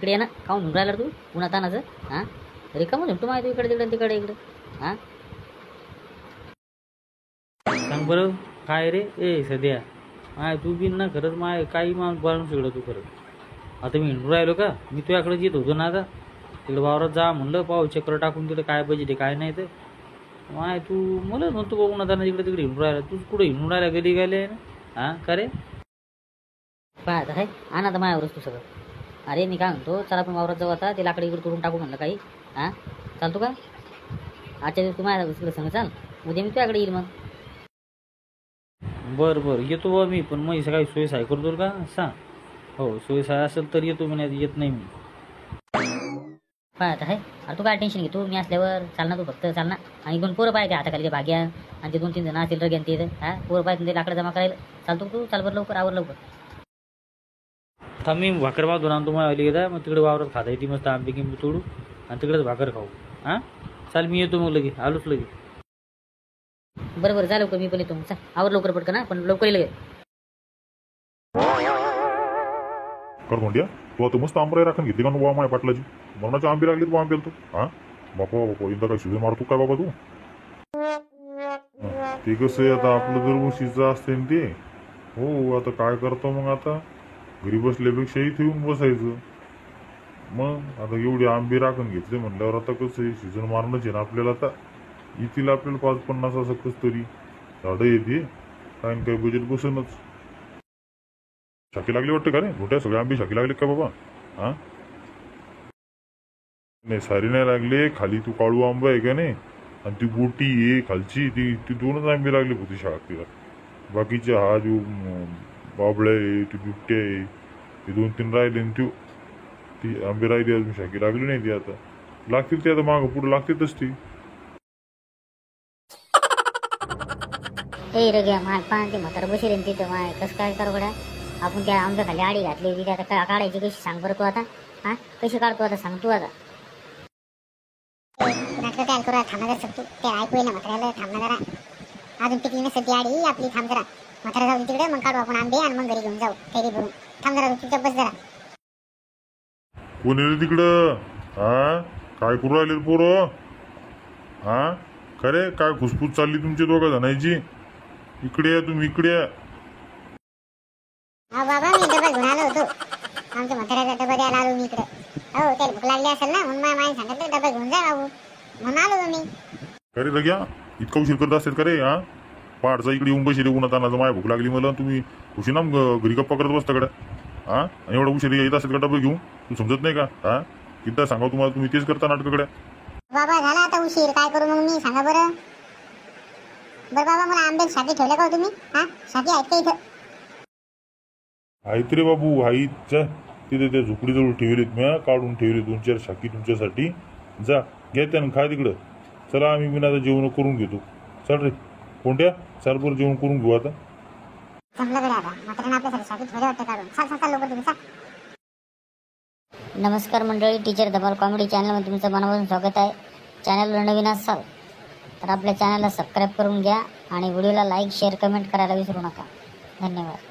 इकडे ये ना, काहून म्हणून राहिला तू उन्हात तानाचं? हां, रिकामं झुमटू माय तू इकडे तिकडे तिकडे इकडे. हां, सांग बरं काय रे ए सध्या माय तू बिन ना खरंच माय काही बोलावून सगळं तू खरंच. आता मी हिंडून राहिलो का, मी तुझ्याकडे येत होतो ना आता तिकडे वावरात जा म्हणलं पाहू चक्कर टाकून तिकडे काय बजेट आहे काय नाही ते. माय तू मला म्हणतो बघू ना त्यांना तिकडे तिकडे हिंडून राहिला, तूच कुठे हिंडून राहिला गली गेले ना. हां का रे? पाहत आहे आणा तर माझ्यावरच तू सगळं. अरे मी काय म्हणतो, चला आपण वावरात जाऊ आता, ते लाकडं इकडे करून टाकू म्हणलं काही. हां, चालतो का? आजच्या दिवस तू माझ्या तिकडे सांग चाल, उद्या मी तुझ्याकडे येईल मग. बरं बरं येतो बा मी, पण मग काही सोय साय करतो का सांग. हो सोय साय असेल तर येतो, मी येत नाही मी. पाहत आहे. अरे तू काय टेन्शन घेतो, मी असल्यावर चाल ना, तू फक्त चाल ना. आणि 2 पोरं पाहिजे हाताखाली ते भाग्या आणि ते 2-3 जण असतील रग्यान ते. हां, पोरं पाहिजे ते लाकडं जमा करायला. चालतो तू, चाल बरं लवकर, आवर लवकर. थांब मी भाकर बांधून आणतो मला आली का, मग तिकडे वावरात खाता येते मस्त आंबे गिंबे तोडू आणि तिकडेच भाकर खाऊ. हां चाल मी येतो मग लगे, आलोच लगे. बरं बरं जा लवकर, मी पण येतो मग. चाल आवर लवकर पटकन ना, पण लवकर येईल. कर कोंड्या तू आता मस्त आंबराई राखून घेतली का वा माय पाटलाची मरणाचे आंबे लागले तू आंबे तू. हां बापा बापा एकदा काय शिजून मारतो काय बाबा तू. ते कसं आहे आता आपलं जर उशीचं असते ना ते. हो आता काय करतो मग, आता घरी बसल्यापेक्षा इथे येऊन बसायचं. मग आता एवढे आंबे राखून घेतले म्हटल्यावर आता कसं आहे सीझन मारणंच आहे ना आपल्याला. आता येथील आपल्याला 5-50 असं कस तरी झाडं येते काय न काही बजेट बसूनच. शाकी लागली वाटतं का रे मोठ्या सगळे आंबे शाकी लागले का बाबा. हां नाही सारी नाही लागले, खाली तू काळू आंबा आहे का नाही आणि ती बोटी आहे खालची ती ती 2च आंबे लागले होते शाकीला. बाकीचे हा जो बाबळ्या आहे ती बिबट्या आहे ते 2-3 राहिले आणि ती आंबे राहिले अजून शाकी लागली नाही. ती आता लागतील ते आता मागं पुढे लागतीलच ती. ए रे घ्या माय पान ते म्हातारा बसेल तिथं माय कसं काय करू गड्या. आपण त्या आंब्या खाली आडी घातली तिथे, आता काढायची कशी सांग बरं तू आता. हां कशी काढतो आता सांग तू आता. नाटकं काय करू थांबा जरा शकतो ते ऐकू ना म्हाताऱ्याला. थांबा जरा अजून पिकली नसते ती आडी आपली. थांब जरा म्हातारा जाऊ तिकडे, मग काढू आपण आंबे आणि मग घरी घेऊन जाऊ कैरी भरून. थांब जरा चुपचाप बस जरा. कोण येईल तिकडं. हां काय करू राहिले पोरं. हां खरे काय खुसफुस चालली तुमची दोघं जणांची. इकडे या तुम्ही इकडे या. हा बाबा मी डबा घेऊन आलो होतो, आमच्या म्हाताऱ्याचा डबा द्यायला आलो मी इकडे. हो त्याला भूक लागली असेल ना म्हणून माझ्या सांगितलं डबा घेऊन जा बाबू म्हणून आलो मी. अरे लग्या इतका उशीर करत असेल का रे. हां पहाडचा इकडे येऊन बसले उन्हात तानाचं माय भूक लागली मला, तुम्ही खुशी ना घरी गप्पा करत बसता कडे. हां आणि एवढा उशीर येत असेल का डबे घेऊन, तू समजत नाही का. हां किती सांगा तुम्हाला, तुम्ही तेच करता नाटकाकडे. बाबा झाला आता उशीर, काय करू मग मी सांगा बरं. बरं बाबा मला आंबे शाकी ठेवले का तुम्ही. हां शाकी आहेत का इथं. आहेत रे बाबू आहेत. तिथे त्या झोपडीजवळ ठेवलेत मी, काढून ठेवले 2-4 शाकी तुमच्यासाठी. जा घ्या त्यानं खा तिकडं. चला आम्ही बिना आता जेवण करून घेतो. चल रे कोंड्या चाल बरं जेवण करून घेऊ आता. जमलं कडे आता म्हाताऱ्यानं आपल्यासाठी शाकी ठेवले वाटतं काढून. चाल लवकर तुम्ही चाल. नमस्कार मंडळी, टीचर धमाल कॉमेडी चॅनलमध्ये तुमचं मनापासून स्वागत आहे. चॅनलवर नवीन असाल तर आपल्या चॅनलला सबस्क्राईब करून घ्या आणि व्हिडिओला लाईक शेअर कमेंट करायला विसरू नका. धन्यवाद.